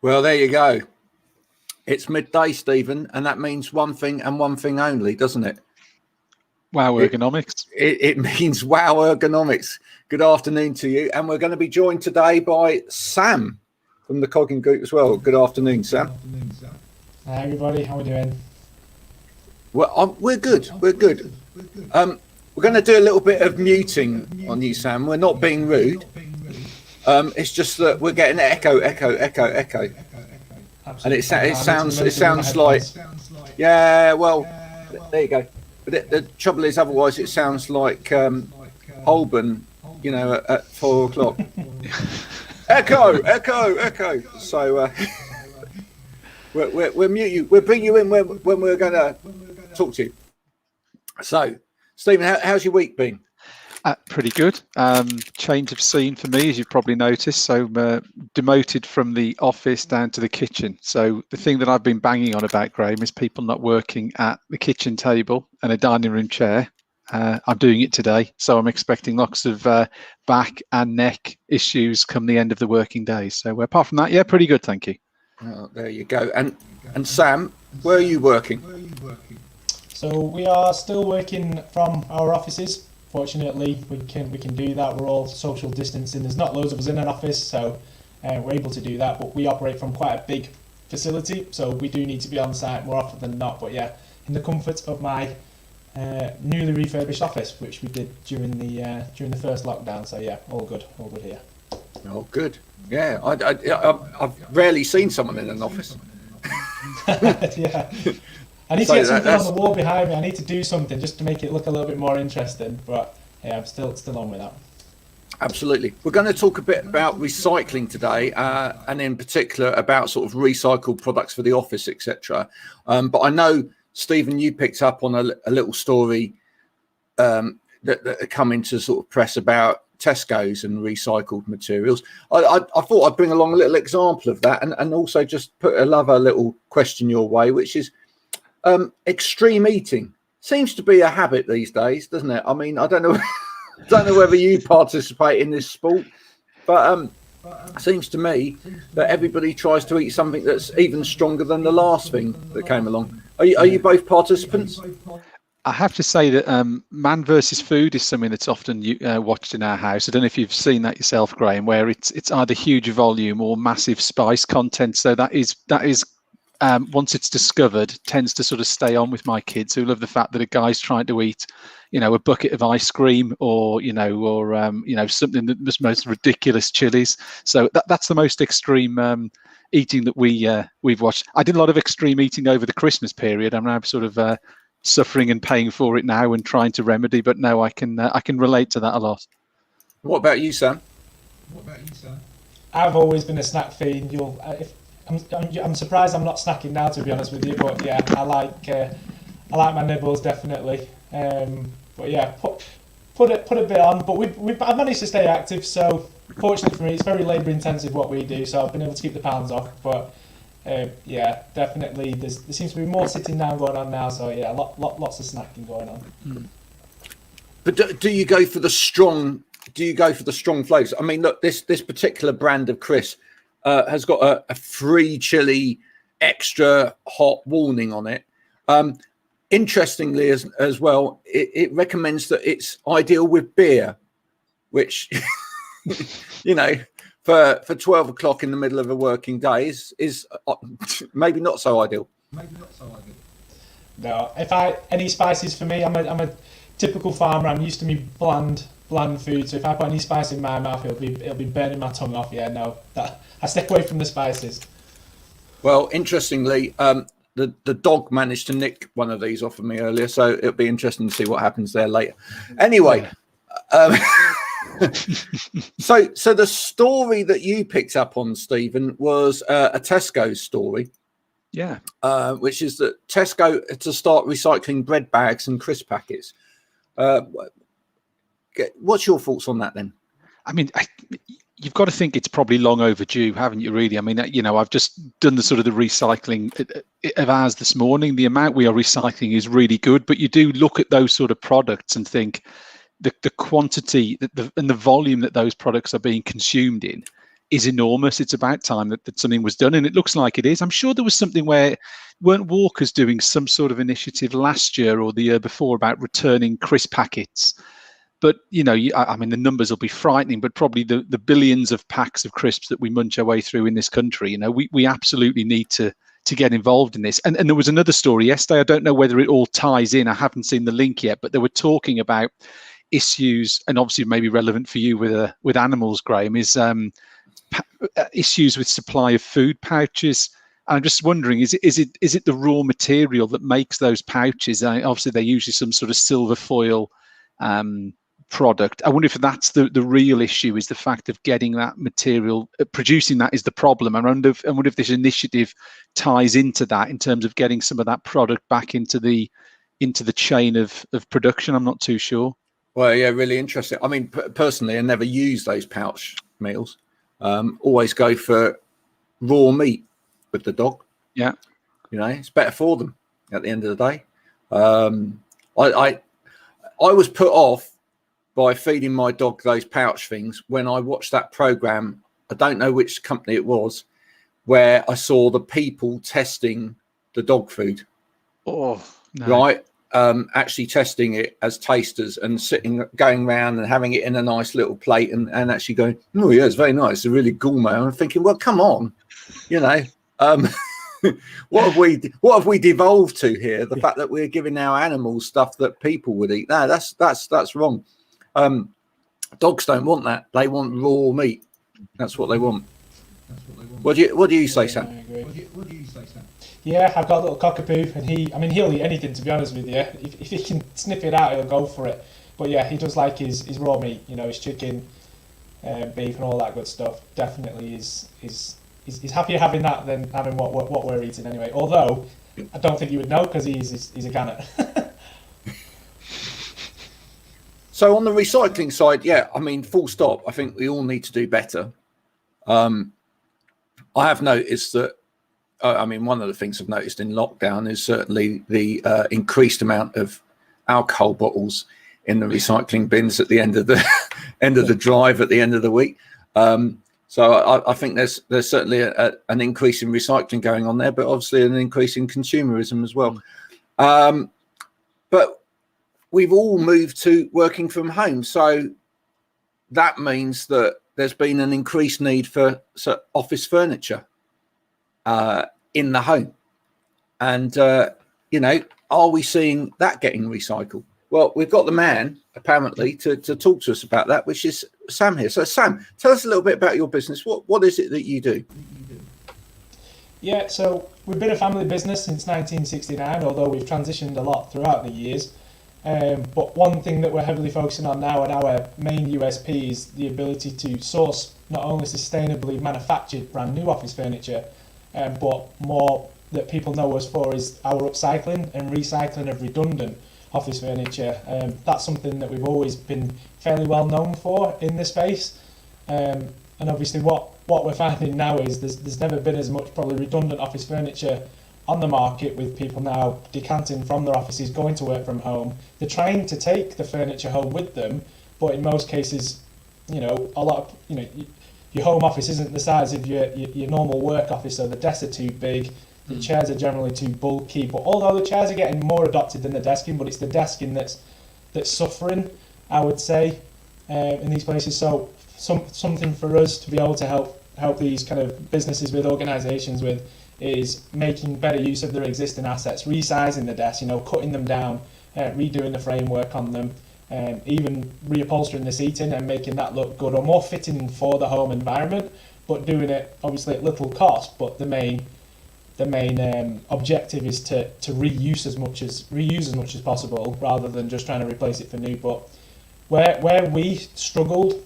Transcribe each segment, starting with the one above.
Well, there you go. It's midday, Stephen, and that means one thing and one thing only, doesn't it? Wow, Ergonomics. It means wow, Ergonomics. Good afternoon to you. And we're going to be joined today by Sam from the Cogging Group as well. Good afternoon, Sam. Hi, everybody. How are we doing? Well, we're good. We're good. We're going to do a little bit of muting on you, Sam. We're not being rude. It's just that we're getting echo. And it sounds like, yeah, well, there you go. But the trouble is, otherwise it sounds like Holborn, you know, at 4 o'clock. echo. So we'll mute you. We'll bring you in when we're going to talk to you. So, Stephen, how's your week been? Pretty good. Change of scene for me, as you've probably noticed. So demoted from the office down to the kitchen. So the thing that I've been banging on about, Graham, is people not working at the kitchen table and a dining room chair. I'm doing it today. So I'm expecting lots of back and neck issues come the end of the working day. So apart from that, yeah, pretty good. Thank you. Oh, there you go. And Sam, where are you working? So we are still working from our offices. Fortunately, we can do that. We're all social distancing. There's not loads of us in an office, so we're able to do that. But we operate from quite a big facility, so we do need to be on site more often than not. But yeah, in the comfort of my newly refurbished office, which we did during the first lockdown. So yeah, all good here. Oh, good. Yeah, I've rarely seen someone in an office. Yeah. I need to get something on the wall behind me. I need to do something just to make it look a little bit more interesting. But yeah, I'm still on with that. Absolutely. We're going to talk a bit about recycling today, and in particular about sort of recycled products for the office, etc. But I know, Stephen, you picked up on a little story that come into sort of press about Tesco's and recycled materials. I thought I'd bring along a little example of that, and also just put another little question your way, which is, extreme eating seems to be a habit these days, doesn't it? I mean, I don't know whether you participate in this sport, but it seems to me that everybody tries to eat something that's even stronger than the last thing that came along. Are you both participants? I have to say that man versus food is something that's often watched in our house. I don't know if you've seen that yourself, Graham, where it's either huge volume or massive spice content. So that is once it's discovered, tends to sort of stay on with my kids, who love the fact that a guy's trying to eat, a bucket of ice cream or something that was most ridiculous chilies. So that's the most extreme eating that we've watched. I did a lot of extreme eating over the Christmas period. I'm now sort of suffering and paying for it now and trying to remedy. But no, I can relate to that a lot. What about you, Sam? I've always been a snack fiend. I'm surprised I'm not snacking now, to be honest with you. But yeah, I like my nibbles definitely. But yeah, put a bit on. But I've managed to stay active. So fortunately for me, it's very labour intensive what we do. So I've been able to keep the pounds off. But yeah, definitely there seems to be more sitting down going on now. So yeah, lots of snacking going on. But do you go for the strong? Do you go for the strong flavours? I mean, look, this particular brand of Chris has got a free chili extra hot warning on it. Interestingly, as well, it recommends that it's ideal with beer, which for 12 o'clock in the middle of a working day is maybe not so ideal. No, any spices for me, I'm a typical farmer. I'm used to me bland food. So if I put any spice in my mouth, it'll be burning my tongue off. Yeah, no, I stick away from the spices. Well, interestingly, the dog managed to nick one of these off of me earlier, so it'll be interesting to see what happens there later. Anyway, so the story that you picked up on, Stephen, was a Tesco's story. Yeah. Which is that Tesco to start recycling bread bags and crisp packets. What's your thoughts on that then? I mean, you've got to think it's probably long overdue, haven't you, really? I mean, I've just done the recycling of ours this morning. The amount we are recycling is really good, but you do look at those sort of products and think the quantity and the volume that those products are being consumed in is enormous. It's about time that something was done, and it looks like it is. I'm sure there was something where weren't Walkers doing some sort of initiative last year or the year before about returning crisp packets. But, I mean, the numbers will be frightening, but probably the billions of packs of crisps that we munch our way through in this country, we absolutely need to get involved in this. And there was another story yesterday. I don't know whether it all ties in. I haven't seen the link yet, but they were talking about issues, and obviously maybe relevant for you with animals, Graham, is issues with supply of food pouches. I'm just wondering, is it the raw material that makes those pouches? Obviously, they're usually some sort of silver foil product. I wonder if that's the real issue, is the fact of getting that material, producing that is the problem. I wonder if this initiative ties into that in terms of getting some of that product back into the chain of production. I'm not too sure. Well, yeah, really interesting. I mean, personally, I never use those pouch meals. Always go for raw meat with the dog. Yeah. It's better for them at the end of the day. I was put off by feeding my dog those pouch things when I watched that program. I don't know which company it was, where I saw the people testing the dog food. Oh, no. Right. Actually testing it as tasters and going around and having it in a nice little plate and actually going, oh yeah, it's very nice. It's a really gourmet. I'm thinking, well, come on, what have we devolved to here? The fact that we're giving our animals stuff that people would eat. No, that's wrong. Dogs don't want that. They want raw meat. That's what they want. What do you say, Sam? What do you say, Sam? Yeah, I've got a little cockapoo, and he'll eat anything, to be honest with you. If he can sniff it out, he'll go for it. But yeah, he does like his raw meat, his chicken, beef, and all that good stuff. Definitely he's happier having that than having what we're eating anyway. Although I don't think you would know, because he's a gannet. So on the recycling side, yeah, I mean, full stop. I think we all need to do better. I have noticed that. One of the things I've noticed in lockdown is certainly the increased amount of alcohol bottles in the recycling bins at the end of the drive at the end of the week. So I think there's certainly an increase in recycling going on there, but obviously an increase in consumerism as well. But we've all moved to working from home, so that means that there's been an increased need for office furniture in the home, and are we seeing that getting recycled? Well, we've got the man apparently to talk to us about that, which is Sam here. So Sam, tell us a little bit about your business. What is it that you do? Yeah, so we've been a family business since 1969, although we've transitioned a lot throughout the years. But one thing that we're heavily focusing on now, and our main USP, is the ability to source not only sustainably manufactured brand new office furniture, but more that people know us for is our upcycling and recycling of redundant office furniture. That's something that we've always been fairly well known for in the space. And obviously what we're finding now is there's never been as much probably redundant office furniture on the market, with people now decanting from their offices, going to work from home. They're trying to take the furniture home with them, but in most cases, a lot of, your home office isn't the size of your normal work office, so the desks are too big, the chairs are generally too bulky. But although the chairs are getting more adopted than the desking, but it's the desking that's suffering, I would say, in these places. So something for us to be able to help these kind of businesses with, organisations with, is making better use of their existing assets, resizing the desks, cutting them down, redoing the framework on them, even reupholstering the seating and making that look good or more fitting for the home environment, but doing it obviously at little cost. But the main objective is to reuse as much as possible, rather than just trying to replace it for new. But where we struggled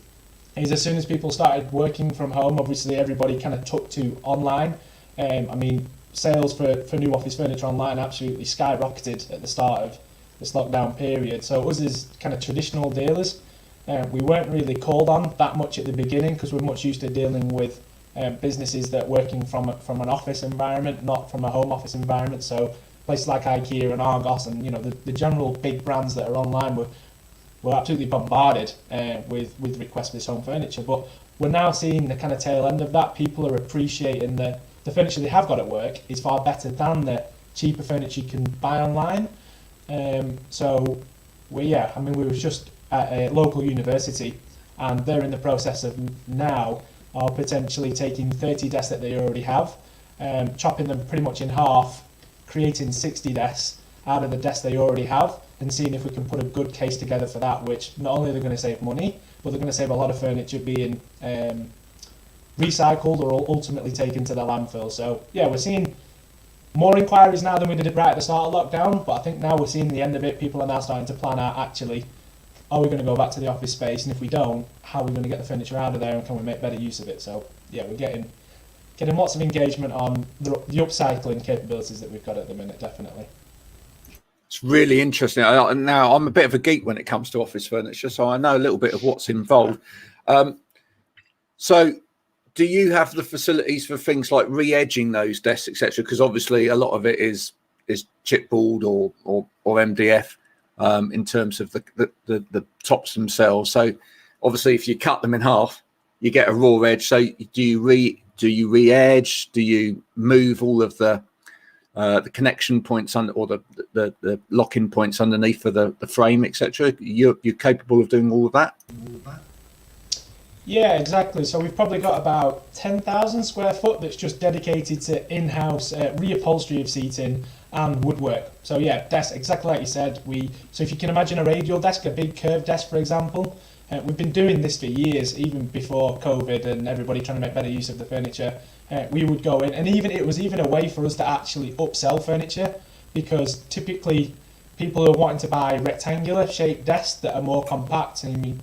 is as soon as people started working from home, obviously everybody kind of took to online. Sales for new office furniture online absolutely skyrocketed at the start of this lockdown period. So us as kind of traditional dealers, we weren't really called on that much at the beginning, because we're much used to dealing with businesses that are working from an office environment, not from a home office environment. So places like IKEA and Argos and the general big brands that are online, we're absolutely bombarded with requests for this home furniture. But we're now seeing the kind of tail end of that. People are appreciating the furniture they have got at work is far better than the cheaper furniture you can buy online. So we were just at a local university, and they're in the process of now potentially taking 30 desks that they already have, chopping them pretty much in half, creating 60 desks out of the desks they already have, and seeing if we can put a good case together for that, which not only are they going to save money, but they're going to save a lot of furniture being recycled or ultimately taken to the landfill. So yeah, we're seeing more inquiries now than we did right at the start of lockdown, but I think now we're seeing the end of it. People are now starting to plan out, actually, are we going to go back to the office space? And if we don't, how are we going to get the furniture out of there, and can we make better use of it? So yeah, we're getting lots of engagement on the upcycling capabilities that we've got at the minute, definitely. It's really interesting. Now, I'm a bit of a geek when it comes to office furniture, so I know a little bit of what's involved. So do you have the facilities for things like re-edging those desks, etc.? Because obviously a lot of it is chipboard or MDF in terms of the tops themselves. So obviously if you cut them in half, you get a raw edge. So do you re-edge? Do you move all of the connection points under, or the lock-in points underneath for the frame, etc.? You're capable of doing all of that? Yeah, exactly. So we've probably got about 10,000 square foot that's just dedicated to in-house reupholstery of seating and woodwork. So yeah, desks, exactly like you said. So if you can imagine a radial desk, a big curved desk, for example, we've been doing this for years, even before COVID and everybody trying to make better use of the furniture. We would go in, and it was even a way for us to actually upsell furniture, because typically people are wanting to buy rectangular shaped desks that are more compact. And I mean,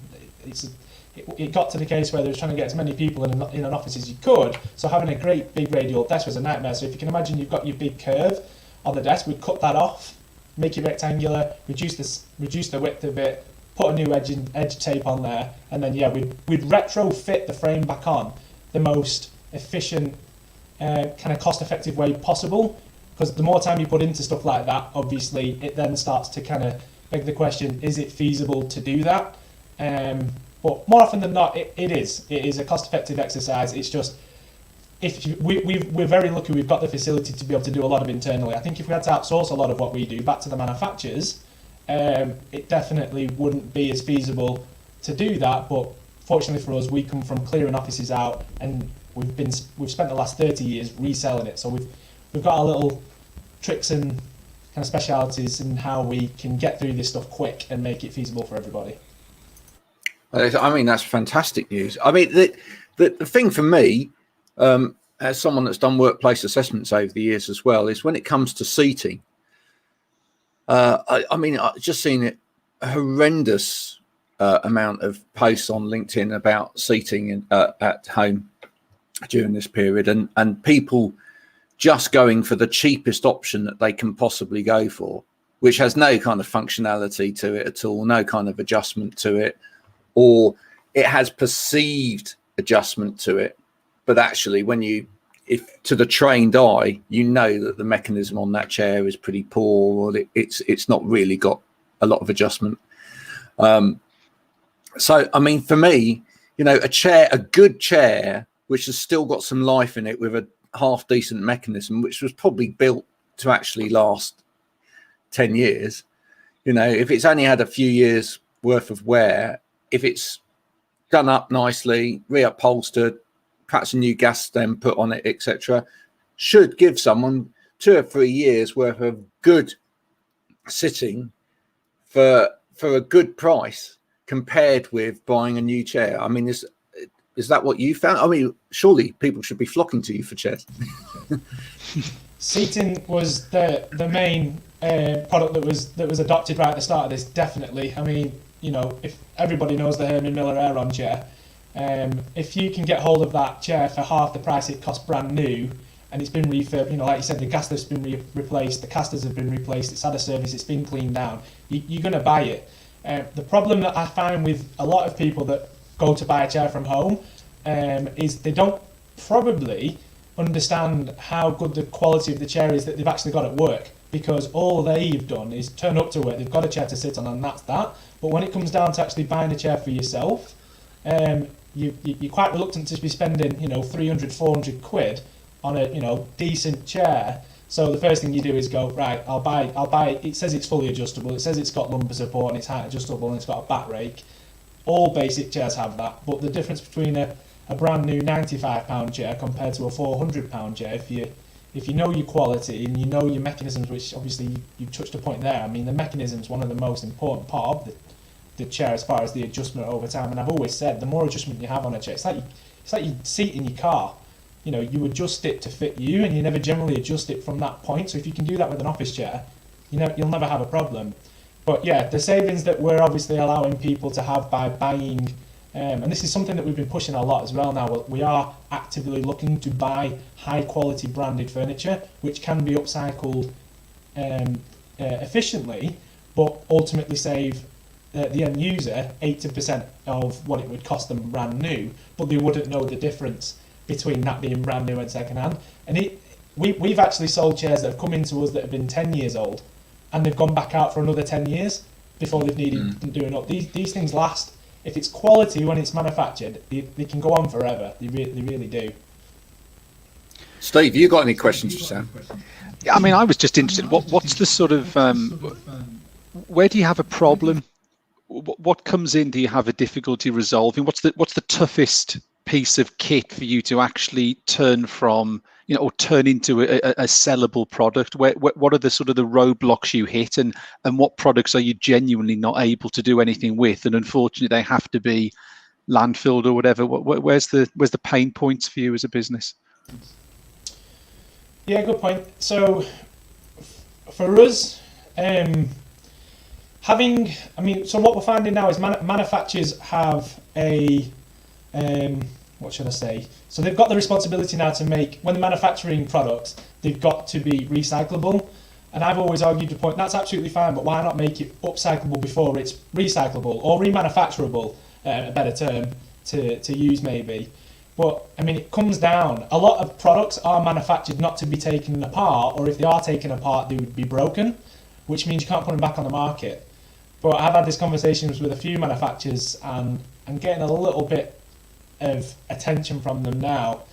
it got to the case where they were trying to get as many people in an office as you could, so having a great big radial desk was a nightmare. So if you can imagine, you've got your big curve on the desk, we'd cut that off, make it rectangular, reduce the width a bit, put a new edge tape on there, and then we'd retrofit the frame back on the most efficient, kind of cost-effective way possible. Because the more time you put into stuff like that, obviously it then starts to kind of beg the question: is it feasible to do that? But more often than not, it is. It is a cost-effective exercise. It's just, we're very lucky we've got the facility to be able to do a lot of internally. I think if we had to outsource a lot of what we do back to the manufacturers, it definitely wouldn't be as feasible to do that. But fortunately for us, we come from clearing offices out, and we've spent the last 30 years reselling it. So we've got our little tricks and kind of specialities in how we can get through this stuff quick and make it feasible for everybody. I mean, that's fantastic news. I mean, the thing for me, as someone that's done workplace assessments over the years as well, is when it comes to seating. I mean, I've just seen it, a horrendous amount of posts on LinkedIn about seating at home during this period, and people just going for the cheapest option that they can possibly go for, which has no kind of functionality to it at all, no kind of adjustment to it, or it has perceived adjustment to it, but actually if to the trained eye, you know that the mechanism on that chair is pretty poor, or it's not really got a lot of adjustment. So I mean, for me, a good chair which has still got some life in it with a half decent mechanism, which was probably built to actually last 10 years, if it's only had a few years worth of wear, if it's done up nicely, reupholstered, perhaps a new gas stem put on it, etc., should give someone 2 or 3 years worth of good sitting for a good price, compared with buying a new chair. I mean, is that what you found? I mean, surely people should be flocking to you for chairs. Seating was the main product that was adopted right at the start of this, definitely. I mean, if everybody knows the Herman Miller Aeron chair, if you can get hold of that chair for half the price it costs brand new, and it's been refurbed, like you said, the gas lift's been replaced, the casters have been replaced, it's had a service, it's been cleaned down, you're going to buy it. The problem that I find with a lot of people that go to buy a chair from home is they don't probably understand how good the quality of the chair is that they've actually got at work, because all they've done is turn up to work, they've got a chair to sit on, and that's that. But when it comes down to actually buying a chair for yourself, you're quite reluctant to be spending, 300, 400 quid on a, decent chair. So the first thing you do is go, right, I'll buy, it says it's fully adjustable, it says it's got lumbar support and it's height adjustable and it's got a back rake. All basic chairs have that, but the difference between a brand new £95 chair compared to a £400 chair, if you know your quality and you know your mechanisms, which obviously you touched a point there. I mean, the mechanism's one of the most important part of the chair as far as the adjustment over time. And I've always said, the more adjustment you have on a chair, it's like your seat in your car. You adjust it to fit you, and you never generally adjust it from that point. So if you can do that with an office chair, you'll never have a problem. But yeah, the savings that we're obviously allowing people to have by buying, and this is something that we've been pushing a lot as well now, we are actively looking to buy high quality branded furniture, which can be upcycled efficiently, but ultimately save the end user 80% of what it would cost them brand new, but they wouldn't know the difference between that being brand new and second hand. And we've actually sold chairs that have come into us that have been 10 years old, and they've gone back out for another 10 years before they've needed doing up. These things last. If it's quality when it's manufactured, they can go on forever. They really do. Steve, you got any questions for Sam? Yeah, I mean, I was just interested. What's the sort of where do you have a problem? What comes in? Do you have a difficulty resolving? What's the toughest piece of kit for you to actually turn from, or turn into a sellable product? What are the sort of the roadblocks you hit, and what products are you genuinely not able to do anything with, and unfortunately they have to be landfilled or whatever? Where's the pain points for you as a business? Yeah, good point. So for us, so what we're finding now is manufacturers have what should I say? So they've got the responsibility now to make, when they're manufacturing products, they've got to be recyclable. And I've always argued the point, that's absolutely fine, but why not make it upcyclable before it's recyclable, or remanufacturable, a better term to use maybe. But I mean, it comes down, a lot of products are manufactured not to be taken apart, or if they are taken apart, they would be broken, which means you can't put them back on the market. But I've had these conversations with a few manufacturers, and I'm getting a little bit of attention from them now,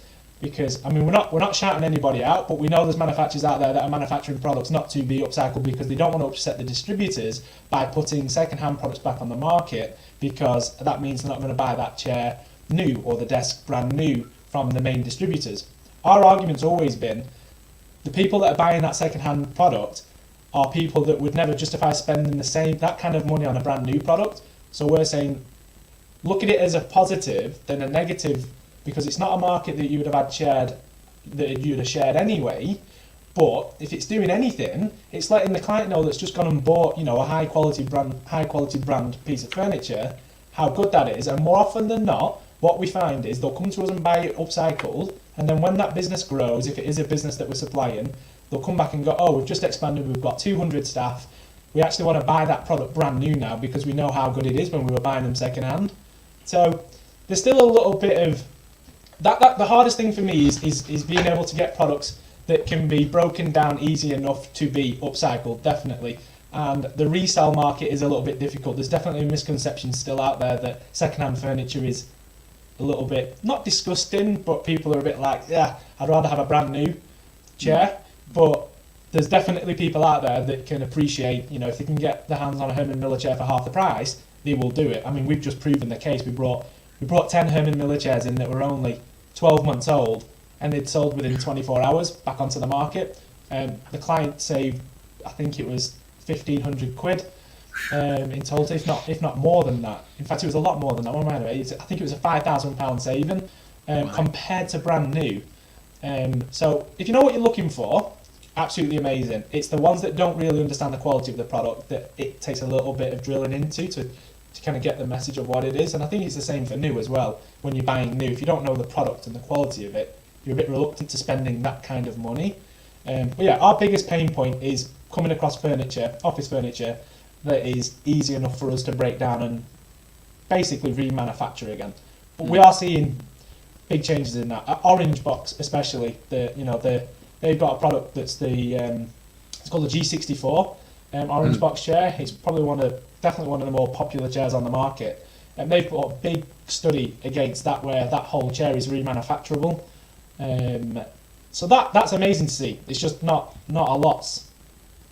because I mean, we're not shouting anybody out, but we know there's manufacturers out there that are manufacturing products not to be upcycled because they don't want to upset the distributors by putting second-hand products back on the market, because that means they're not going to buy that chair new or the desk brand new from the main distributors. Our argument's always been, the people that are buying that second-hand product are people that would never justify spending that kind of money on a brand new product. So we're saying, look at it as a positive than a negative, because it's not a market that you would have shared anyway. But if it's doing anything, it's letting the client know that's just gone and bought, a high quality brand piece of furniture, how good that is. And more often than not, what we find is they'll come to us and buy it upcycled, and then when that business grows, if it is a business that we're supplying, they'll come back and go, oh, we've just expanded, we've got 200 staff, we actually want to buy that product brand new now because we know how good it is when we were buying them second hand. So there's still a little bit of that. The hardest thing for me is being able to get products that can be broken down easy enough to be upcycled, definitely. And the resale market is a little bit difficult. There's definitely a misconception still out there that second-hand furniture is a little bit, not disgusting, but people are a bit like, yeah, I'd rather have a brand new chair. But there's definitely people out there that can appreciate, if they can get their hands on a Herman Miller chair for half the price, they will do it. I mean, we've just proven the case. We brought 10 Herman Miller chairs in that were only 12 months old, and they'd sold within 24 hours back onto the market. The client saved, I think it was 1,500 quid in total, if not more than that. In fact, it was a lot more than that. I think it was a £5,000 saving compared to brand new. So if you know what you're looking for, absolutely amazing. It's the ones that don't really understand the quality of the product that it takes a little bit of drilling into to kind of get the message of what it is. And I think it's the same for new as well. When you're buying new, if you don't know the product and the quality of it, you're a bit reluctant to spending that kind of money. But yeah, our biggest pain point is coming across furniture, office furniture, that is easy enough for us to break down and basically remanufacture again. But we are seeing big changes in that. Orange Box especially, they've got a product that's it's called the G64. orange box chair. It's probably definitely one of the more popular chairs on the market. And they've got a big study against that, where that whole chair is remanufacturable. So that's amazing to see. It's just not a lot's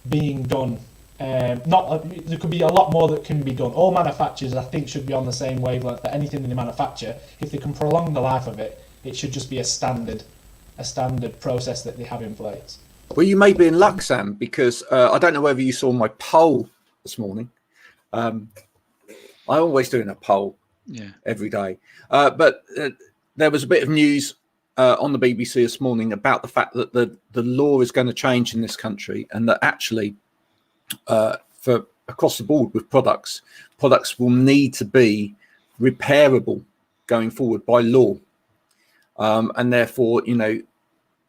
being done. There could be a lot more that can be done. All manufacturers, I think, should be on the same wavelength that anything they manufacture, if they can prolong the life of it, it should just be a standard process that they have in place. Well, you may be in luck, Sam, because I don't know whether you saw my poll this morning. I always do a poll every day. But there was a bit of news on the BBC this morning about the fact that the law is going to change in this country, and that actually for across the board with products will need to be repairable going forward by law. And therefore,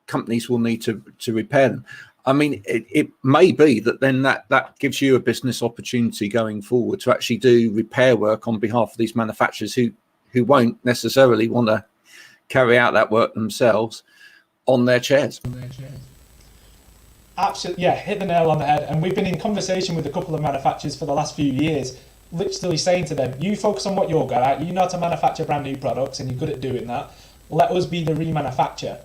companies will need to repair them. I mean, it may be that then that gives you a business opportunity going forward to actually do repair work on behalf of these manufacturers who won't necessarily want to carry out that work themselves on their chairs. Absolutely, yeah, hit the nail on the head. And we've been in conversation with a couple of manufacturers for the last few years, literally saying to them, you focus on what you're good at, you know how to manufacture brand new products and you're good at doing that, let us be the remanufacturer.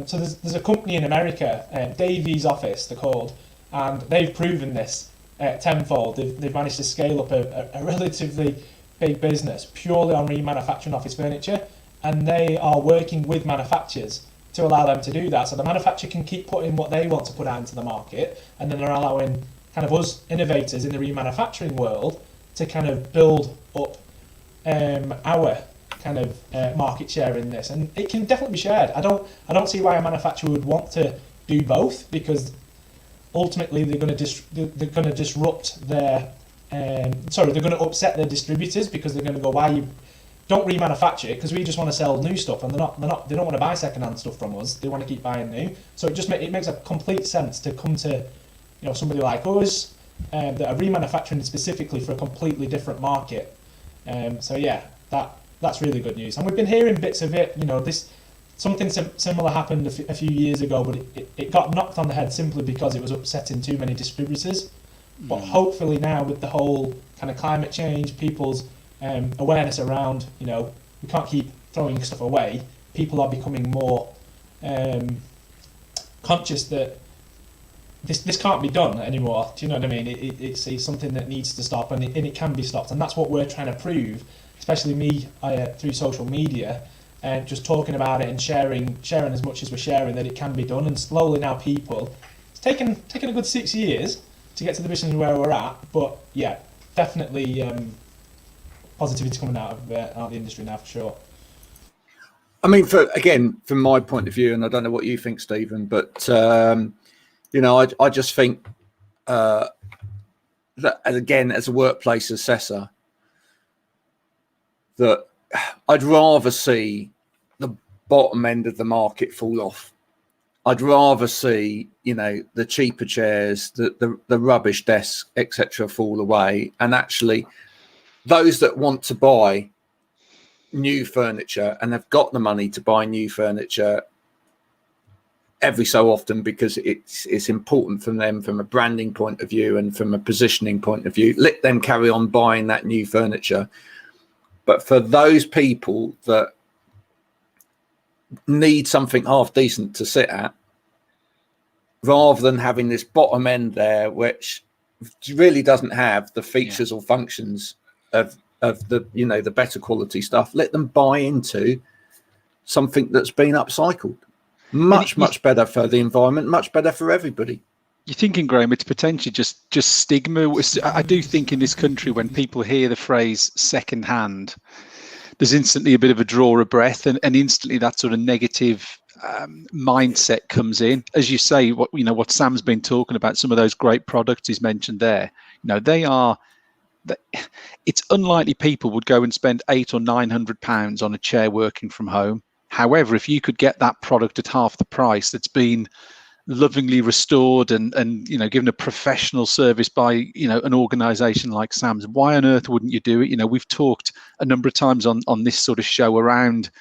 So there's a company in America, Davies Office they're called, and they've proven this tenfold. They've managed to scale up a relatively big business purely on remanufacturing office furniture, and they are working with manufacturers to allow them to do that. So the manufacturer can keep putting what they want to put out into the market, and then they're allowing kind of us innovators in the remanufacturing world to kind of build up our kind of market share in this, and it can definitely be shared. I don't see why a manufacturer would want to do both, because ultimately they're going to disrupt their they're going to upset their distributors, because they're going to go, why you don't remanufacture it, because we just want to sell new stuff, and they don't want to buy second-hand stuff from us. They want to keep buying new. So it makes a complete sense to come to somebody like us that are remanufacturing specifically for a completely different market. So yeah, that's really good news. And we've been hearing bits of it. Something similar happened a few years ago, but it got knocked on the head simply because it was upsetting too many distributors. But hopefully now, with the whole kind of climate change, people's awareness around, we can't keep throwing stuff away. People are becoming more conscious that this can't be done anymore. Do you know what I mean? It's something that needs to stop, and it can be stopped. And that's what we're trying to prove, especially me through social media, and just talking about it and sharing as much as we're sharing, that it can be done. And slowly now it's taken a good 6 years to get to the position where we're at, but yeah, definitely positivity coming out of the industry now for sure. I mean, from my point of view, and I don't know what you think, Stephen, but I just think that, again, as a workplace assessor, that I'd rather see the bottom end of the market fall off. I'd rather see, the cheaper chairs, the rubbish desks, etc., fall away, and actually those that want to buy new furniture and have got the money to buy new furniture every so often, because it's important for them from a branding point of view and from a positioning point of view, let them carry on buying that new furniture. But for those people that need something half decent to sit at, rather than having this bottom end there, which really doesn't have the features or functions of the the better quality stuff, let them buy into something that's been upcycled. Much better for the environment, much better for everybody. You're thinking, Graham, it's potentially just stigma. I do think in this country, when people hear the phrase second hand, there's instantly a bit of a draw of breath, and instantly that sort of negative mindset comes in. As you say, what Sam's been talking about, some of those great products he's mentioned there, it's unlikely people would go and spend £800 or £900 on a chair working from home. However, if you could get that product at half the price, that's been lovingly restored and given a professional service by an organization like Sam's, why on earth wouldn't you do it? We've talked a number of times on this sort of show around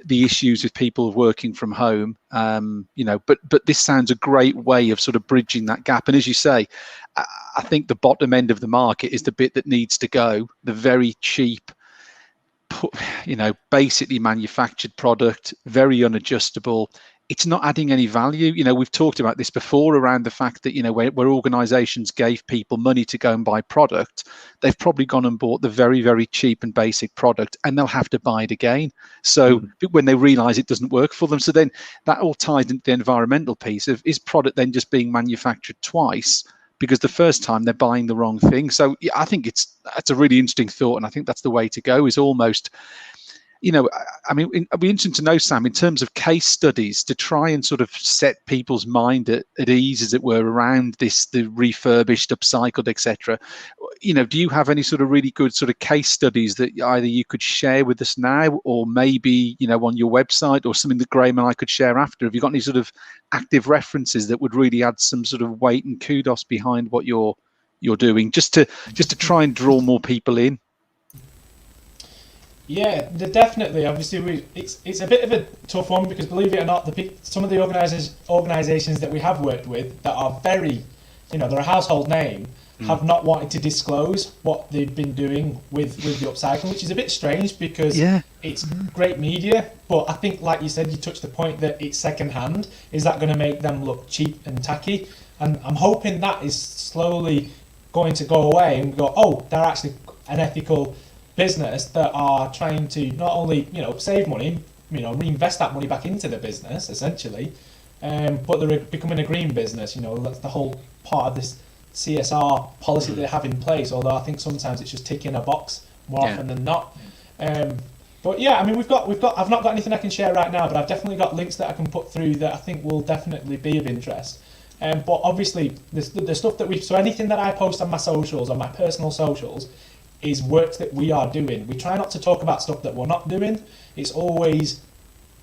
the issues with people working from home. But this sounds a great way of sort of bridging that gap. And as you say, I think the bottom end of the market is the bit that needs to go, the very cheap, basically manufactured product, very unadjustable. It's not adding any value. We've talked about this before around the fact that, where organizations gave people money to go and buy product, they've probably gone and bought the very, very cheap and basic product, and they'll have to buy it again. So when they realize it doesn't work for them, so then that all ties into the environmental piece of, is product then just being manufactured twice? Because the first time they're buying the wrong thing. So yeah, I think that's a really interesting thought, and I think that's the way to go. Is almost, it'd be interesting to know, Sam, in terms of case studies, to try and sort of set people's mind at ease, as it were, around the refurbished, upcycled, etc. Do you have any sort of really good sort of case studies that either you could share with us now, or maybe on your website, or something that Graham and I could share after? Have you got any sort of active references that would really add some sort of weight and kudos behind what you're doing, just to try and draw more people in? Yeah, definitely. Obviously, it's a bit of a tough one, because believe it or not, some of the organisations that we have worked with that are very, they're a household name, have not wanted to disclose what they've been doing with the upcycling, which is a bit strange, because it's great media. But I think, like you said, you touched the point that it's second hand. Is that going to make them look cheap and tacky? And I'm hoping that is slowly going to go away and go, oh, they're actually an ethical business that are trying to not only save money, reinvest that money back into the business essentially, but they're becoming a green business. That's the whole part of this CSR policy that they have in place. Although I think sometimes it's just ticking a box more often than not. But yeah, I mean, I've not got anything I can share right now, but I've definitely got links that I can put through that I think will definitely be of interest. But obviously, the stuff that so anything that I post on my socials, on my personal socials, is work that we are doing. We try not to talk about stuff that we're not doing. It's always,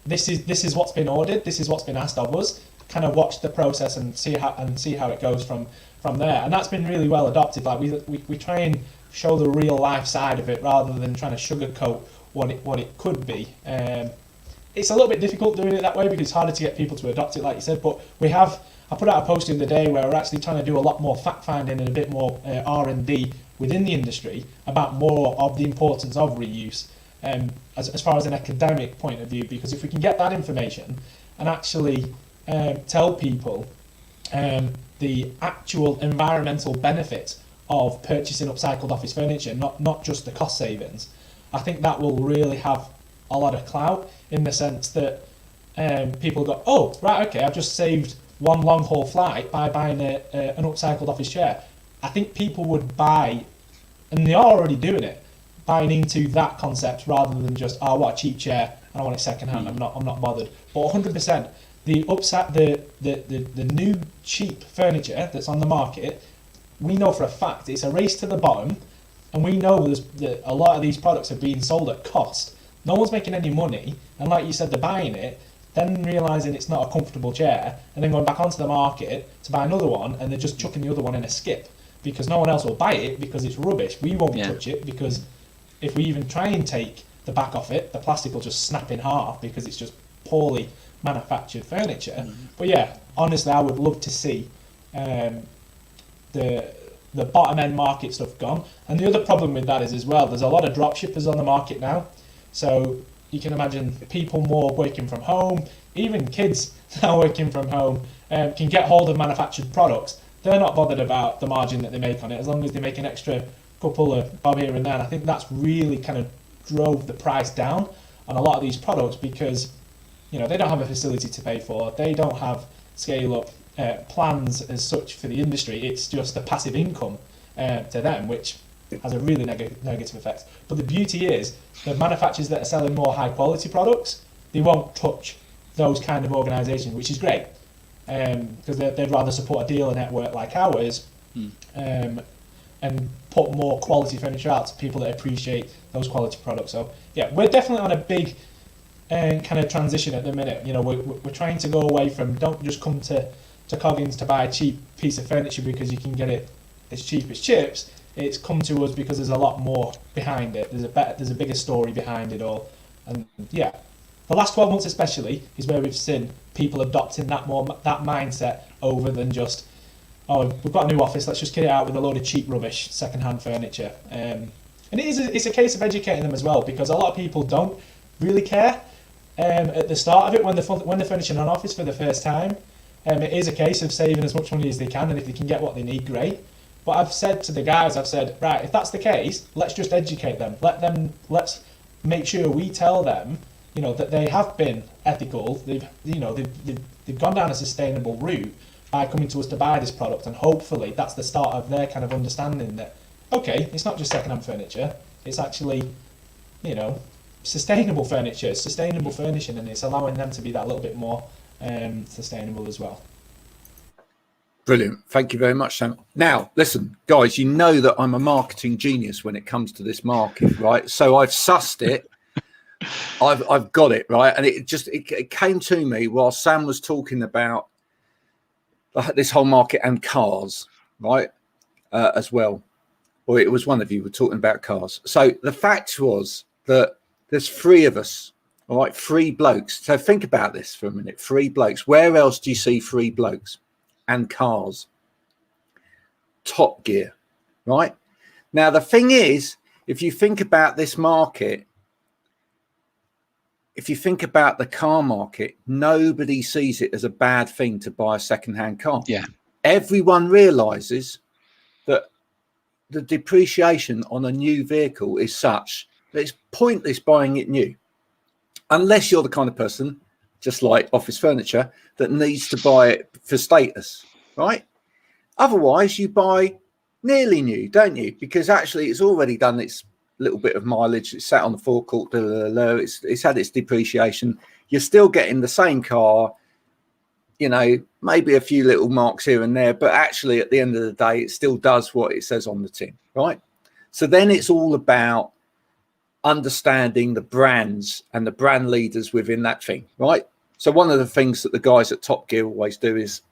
this is what's been ordered, this is what's been asked of us. Kind of watch the process and see how it goes from there. And that's been really well adopted. Like we try and show the real life side of it rather than trying to sugarcoat what it could be. It's a little bit difficult doing it that way because it's harder to get people to adopt it, like you said. But I put out a post the other day where we're actually trying to do a lot more fact finding and a bit more R&D within the industry about more of the importance of reuse, as far as an academic point of view. Because if we can get that information and actually tell people the actual environmental benefit of purchasing upcycled office furniture, not just the cost savings, I think that will really have a lot of clout, in the sense that people go, oh, right, okay, I've just saved one long haul flight by buying an upcycled office chair. I think people would buy, and they are already doing it, buying into that concept rather than just, oh, what a cheap chair, and I want it second hand. I'm not bothered. But 100%, the new cheap furniture that's on the market, we know for a fact it's a race to the bottom, and we know that a lot of these products are being sold at cost. No one's making any money, and like you said, they're buying it, then realising it's not a comfortable chair, and then going back onto the market to buy another one, and they're just chucking the other one in a skip because no one else will buy it because it's rubbish. We won't touch it because if we even try and take the back off it, the plastic will just snap in half because it's just poorly manufactured furniture. But yeah, honestly, I would love to see the bottom end market stuff gone. And the other problem with that is as well, there's a lot of drop shippers on the market now. So you can imagine people more working from home, even kids now working from home, can get hold of manufactured products. They're not bothered about the margin that they make on it, as long as they make an extra couple of bob here and there. And I think that's really kind of drove the price down on a lot of these products because, they don't have a facility to pay for. They don't have scale up plans as such for the industry. It's just a passive income to them, which has a really negative effect. But the beauty is the manufacturers that are selling more high quality products, they won't touch those kind of organisations, which is great because they'd rather support a dealer network like ours and put more quality furniture out to people that appreciate those quality products. So yeah, we're definitely on a big kind of transition at the minute. We're trying to go away from, don't just come to Coggins to buy a cheap piece of furniture because you can get it as cheap as chips. It's come to us because there's a lot more behind it. There's a bigger story behind it all, and yeah, the last 12 months especially is where we've seen people adopting that mindset over than just, oh, we've got a new office, let's just kit it out with a load of cheap rubbish, second-hand furniture. And it's a case of educating them as well, because a lot of people don't really care at the start of it when they're furnishing an office for the first time. It is a case of saving as much money as they can, and if they can get what they need, great. But I've said to the guys, right, if that's the case, let's just educate them. Let's make sure we tell them, that they have been ethical. They've gone down a sustainable route by coming to us to buy this product, and hopefully that's the start of their kind of understanding that, okay, it's not just second-hand furniture, it's actually, sustainable furniture, sustainable furnishing, and it's allowing them to be that little bit more sustainable as well. Brilliant. Thank you very much, Sam. Now, listen, guys, you know that I'm a marketing genius when it comes to this market, right? So I've sussed it. I've got it, right? And it came to me while Sam was talking about this whole market and cars, right? As well. Or it was one of you were talking about cars. So the fact was that there's 3 of us, all right? 3 blokes. So think about this for a minute. 3 blokes. Where else do you see 3 blokes? And cars. Top Gear, right? Now, the thing is, if you think about this market, if you think about the car market, nobody sees it as a bad thing to buy a second-hand car. Yeah. Everyone realizes that the depreciation on a new vehicle is such that it's pointless buying it new, unless you're the kind of person, just like office furniture, that needs to buy it for status, right? Otherwise, you buy nearly new, don't you? Because actually it's already done its little bit of mileage. It's sat on the forecourt, it's had its depreciation. You're still getting the same car, maybe a few little marks here and there, but actually at the end of the day, it still does what it says on the tin, right? So then it's all about understanding the brands and the brand leaders within that thing, right? So one of the things that the guys at Top Gear always do is,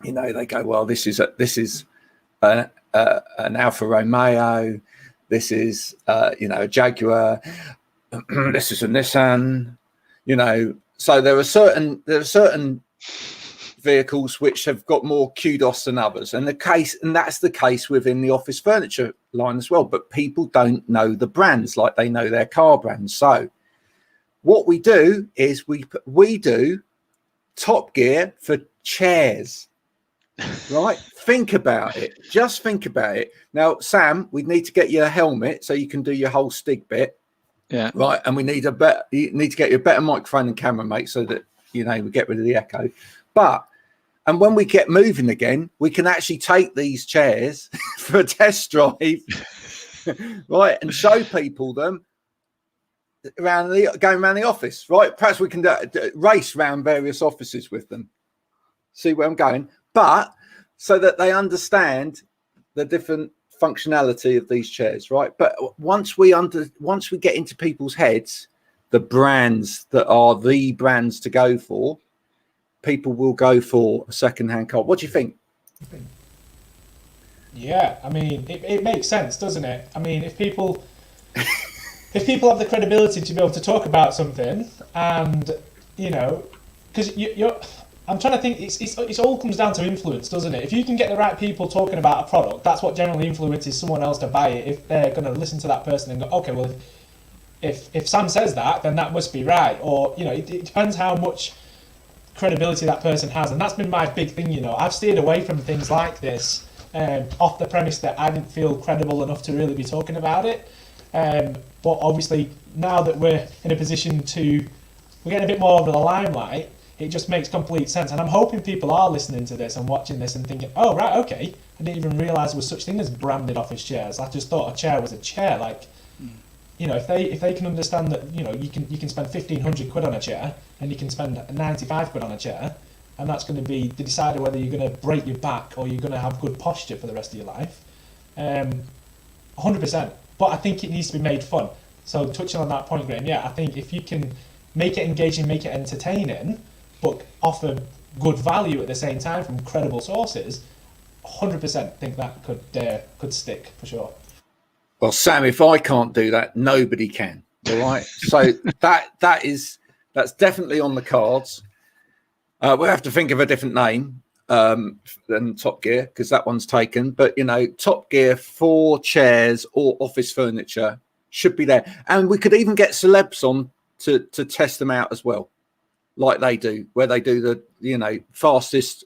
they go, well, this is an Alfa Romeo, this is a Jaguar, this is a Nissan, So there are certain vehicles which have got more kudos than others, and that's the case within the office furniture line as well. But people don't know the brands like they know their car brands. So what we do is we do Top Gear for chairs, right? Think about it. Just think about it. Now, Sam, we need to get you a helmet so you can do your whole Stig bit. Yeah. Right. And you need to get you a better microphone and camera, mate, so that, we get rid of the echo. And when we get moving again, we can actually take these chairs for a test drive, right, and show people them going around the office, right? Perhaps we can race around various offices with them. See where I'm going? But so that they understand the different functionality of these chairs, right? But once we get into people's heads, the brands that are the brands to go for, people will go for a second-hand car. What do you think? Yeah, I mean, it makes sense, doesn't it? I mean, if people have the credibility to be able to talk about something, and because I'm trying to think, it all comes down to influence, doesn't it? If you can get the right people talking about a product, that's what generally influences someone else to buy it. If they're going to listen to that person and go, okay, well, if Sam says that, then that must be right. Or it depends how much credibility that person has, and that's been my big thing. I've steered away from things like this off the premise that I didn't feel credible enough to really be talking about it. But obviously, now that we're in a position we're getting a bit more over the limelight, it just makes complete sense. And I'm hoping people are listening to this and watching this and thinking, oh, right, okay, I didn't even realise there was such thing as branded office chairs. I just thought a chair was a chair. Like, if they can understand that, you can spend 1,500 quid on a chair and you can spend 95 quid on a chair, and that's going to be the decider whether you're going to break your back or you're going to have good posture for the rest of your life. 100%. But I think it needs to be made fun. So touching on that point, Graham, I think if you can make it engaging, make it entertaining, but offer good value at the same time from credible sources, 100% think that could stick for sure. Well, Sam, if I can't do that, nobody can. All right. So that is That's definitely on the cards. We'll have to think of a different name than Top Gear, because that one's taken. But, you know, Top Gear for chairs or office furniture should be there. And we could even get celebs on to test them out as well, like they do, where they do the, you know, fastest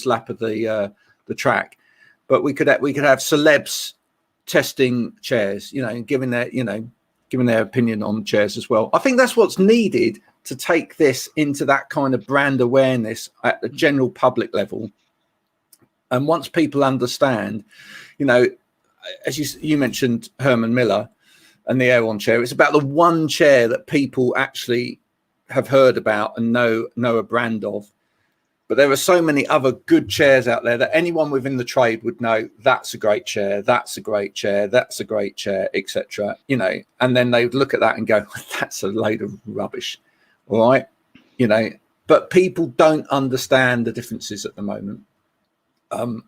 lap of the track. But we could have celebs testing chairs, you know, and giving their opinion on chairs as well. I think that's what's needed to take this into that kind of brand awareness at the general public level. And once people understand, you know, as you mentioned Herman Miller and the Aeron chair, it's about the one chair that people actually have heard about and know a brand of. But there are so many other good chairs out there that anyone within the trade would know, that's a great chair, that's a great chair, that's a great chair, etc. You know, and then they would look at that and go, that's a load of rubbish. All right. You know, but people don't understand the differences at the moment. And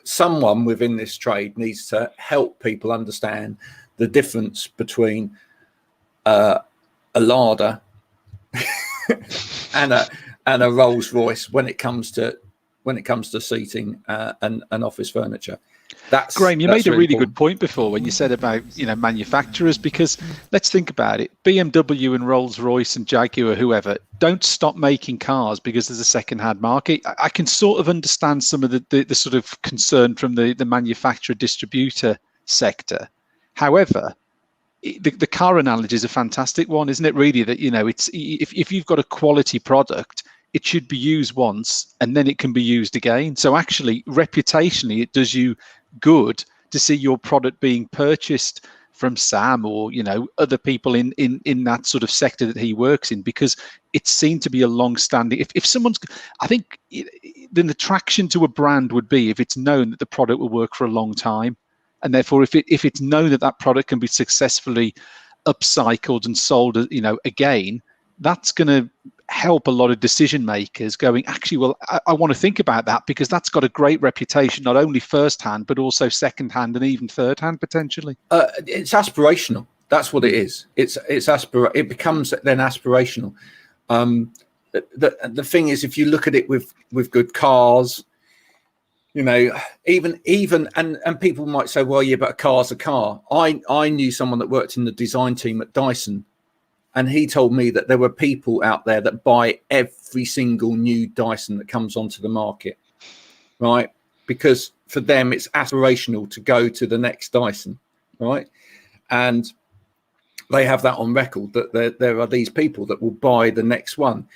someone within this trade needs to help people understand the difference between a Lada and a Rolls Royce when it comes to seating and office furniture. Graham, you made a really good point before when you said about, you know, manufacturers, because let's think about it. BMW and Rolls Royce and Jaguar, whoever, don't stop making cars because there's a second-hand market. I can sort of understand some of the sort of concern from the manufacturer distributor sector. However, the car analogy is a fantastic one, isn't it? Really, that, you know, it's if you've got a quality product, it should be used once and then it can be used again. So actually, reputationally, it does you good to see your product being purchased from Sam or, you know, other people in that sort of sector that he works in, because it's seen to be a long-standing. If someone's, I think the attraction to a brand would be if it's known that the product will work for a long time. And therefore, if it's known that that product can be successfully upcycled and sold, you know, again, that's going to help a lot of decision makers going, actually, well, I want to think about that because that's got a great reputation, not only first hand, but also second hand and even third hand potentially. It's aspirational. That's what it is. It becomes then aspirational. The thing is, if you look at it with good cars, you know, even and people might say, well, yeah, but a car's a car. I knew someone that worked in the design team at Dyson, and he told me that there were people out there that buy every single new Dyson that comes onto the market, right? Because for them, it's aspirational to go to the next Dyson, right? And they have that on record that there are these people that will buy the next one.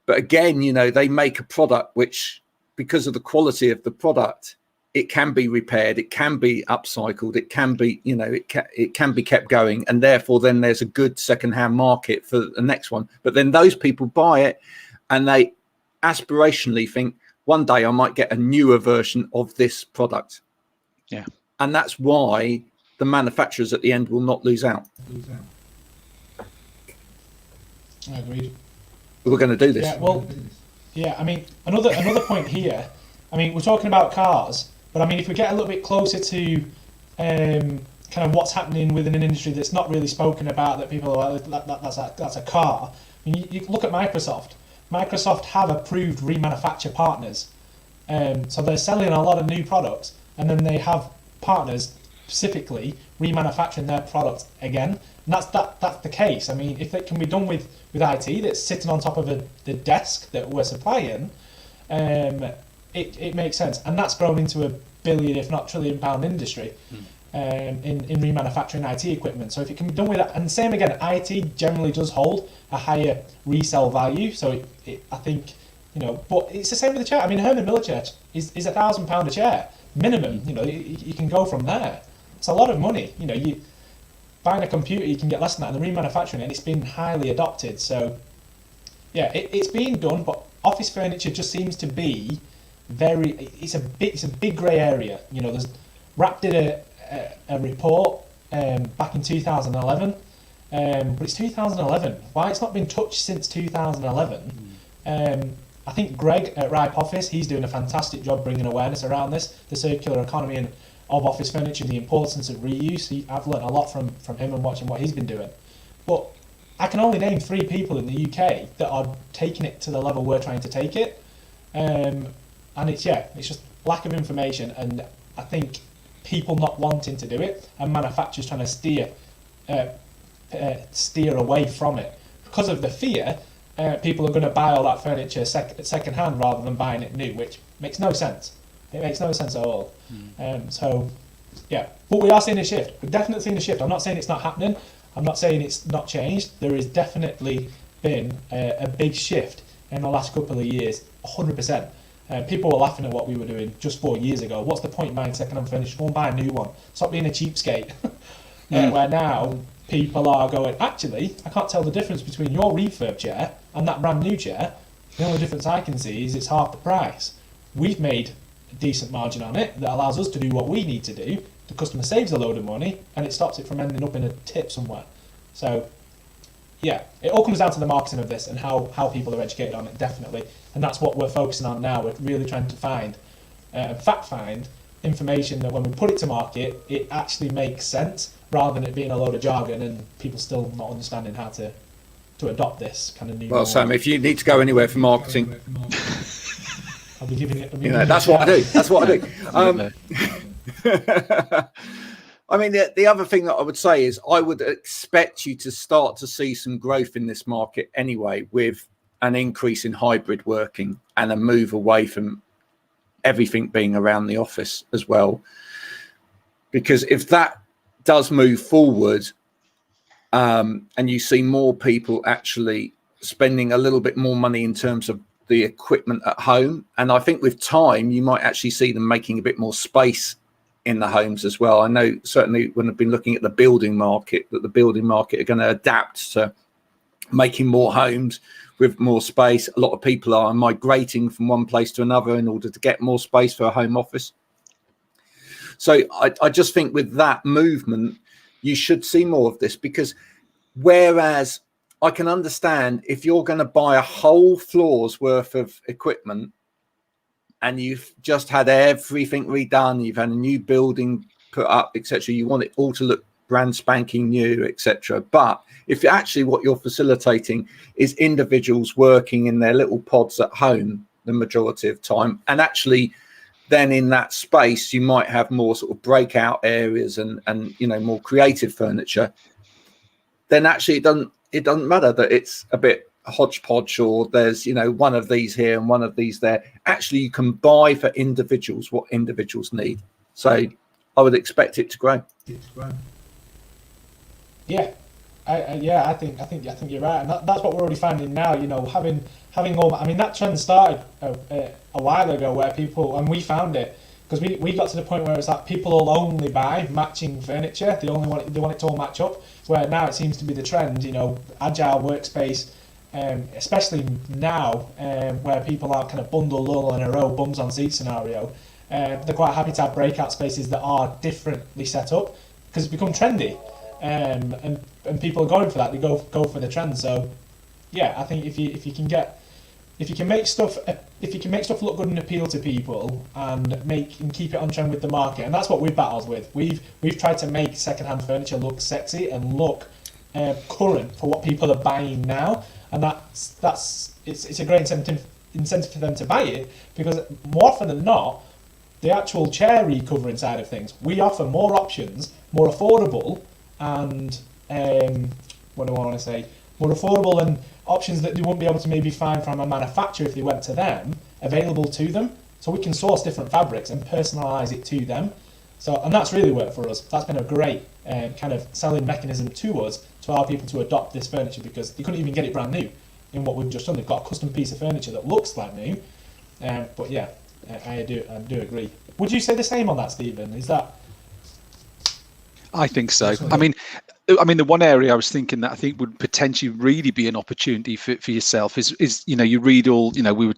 But again, you know, they make a product which, because of the quality of the product, it can be repaired, it can be upcycled, it can be, you know, it can be kept going, and therefore then there's a good second-hand market for the next one. But then those people buy it and they aspirationally think, one day I might get a newer version of this product. Yeah. And that's why the manufacturers at the end will not lose out. I agreed. We're going to do this. Yeah, well, yeah, I mean, another point here, I mean, we're talking about cars, but I mean, if we get a little bit closer to kind of what's happening within an industry that's not really spoken about, that people are like, that's a car. I mean, you look at Microsoft. Microsoft have approved remanufacture partners. So they're selling a lot of new products, and then they have partners specifically remanufacturing their products again. And that's the case. I mean, if it can be done with IT that's sitting on top of the desk that we're supplying, it makes sense. And that's grown into a billion, if not trillion pound industry in remanufacturing IT equipment. So if it can be done with that, and same again, IT generally does hold a higher resale value. So I think, you know, but it's the same with the chair. I mean, Herman Miller chair is £1,000 a chair minimum. You know, you can go from there. It's a lot of money. You know, you buying a computer, you can get less than that, and the remanufacturing, and it's been highly adopted. So yeah, it's being done, but office furniture just seems to be it's a big grey area. You know, RAP did a report back in 2011, but it's 2011. Why it's not been touched since 2011? I think Greg at Ripe Office, he's doing a fantastic job bringing awareness around this, the circular economy and of office furniture, the importance of reuse. I've learned a lot from him and watching what he's been doing. But I can only name 3 people in the UK that are taking it to the level we're trying to take it. And it's just lack of information, and I think people not wanting to do it, and manufacturers trying to steer away from it. Because of the fear, people are going to buy all that furniture second hand rather than buying it new, which makes no sense. It makes no sense at all. So, yeah. But we are seeing a shift. We're definitely seeing a shift. I'm not saying it's not happening. I'm not saying it's not changed. There has definitely been a big shift in the last couple of years, 100%. People were laughing at what we were doing just 4 years ago. What's the point in buying second-hand furniture? Go and buy a new one. Stop being a cheapskate. Where now people are going, actually, I can't tell the difference between your refurb chair and that brand new chair. The only difference I can see is it's half the price. We've made a decent margin on it that allows us to do what we need to do. The customer saves a load of money, and it stops it from ending up in a tip somewhere. So, yeah, it all comes down to the marketing of this and how people are educated on it, definitely. And that's what we're focusing on now. We're really trying to find information that when we put it to market, it actually makes sense, rather than it being a load of jargon and people still not understanding how to adopt this kind of new. Well, Sam, if you need to go anywhere for marketing, I'll be giving it. That's what I do. That's what I do. I mean, the other thing that I would say is I would expect you to start to see some growth in this market anyway, with an increase in hybrid working and a move away from everything being around the office as well. Because if that does move forward, and you see more people actually spending a little bit more money in terms of the equipment at home, and I think with time you might actually see them making a bit more space in the homes as well. I know certainly when I've been looking at the building market, that the building market are going to adapt to making more homes with more space. A lot of people are migrating from one place to another in order to get more space for a home office. So I just think with that movement, you should see more of this, because whereas I can understand if you're going to buy a whole floor's worth of equipment and you've just had everything redone, you've had a new building put up, etc., you want it all to look brand spanking new, etc. But if actually what you're facilitating is individuals working in their little pods at home the majority of time, and actually then in that space you might have more sort of breakout areas and more creative furniture, then actually it doesn't matter that it's a bit hodgepodge or there's one of these here and one of these there. Actually you can buy for individuals what individuals need. So I would expect it to grow. Yeah, I think you're right, and that's what we're already finding now. Having all. I mean, that trend started a while ago, where people, and we found it because we got to the point where it's like people will only buy matching furniture. They want it to all match up. Where now it seems to be the trend. Agile workspace, especially now, where people are kind of bundled all in a row, bums on seats scenario. They're quite happy to have breakout spaces that are differently set up because it's become trendy. And people are going for that. They go for the trend. So, yeah, I think if you can make stuff look good and appeal to people, and keep it on trend with the market, and that's what we've battled with. We've tried to make secondhand furniture look sexy and look current for what people are buying now, and it's a great incentive for them to buy it, because more often than not, the actual chair recovering side of things, we offer more options, more affordable. And what do I want to say? More affordable and options that they wouldn't be able to maybe find from a manufacturer if they went to them, available to them. So we can source different fabrics and personalise it to them. So, and that's really worked for us. That's been a great kind of selling mechanism to us to allow people to adopt this furniture, because they couldn't even get it brand new in what we've just done. They've got a custom piece of furniture that looks like new. But yeah, I do agree. Would you say the same on that, Stephen? Is that? I think so. I mean, the one area I was thinking that I think would potentially really be an opportunity for yourself is you read all, we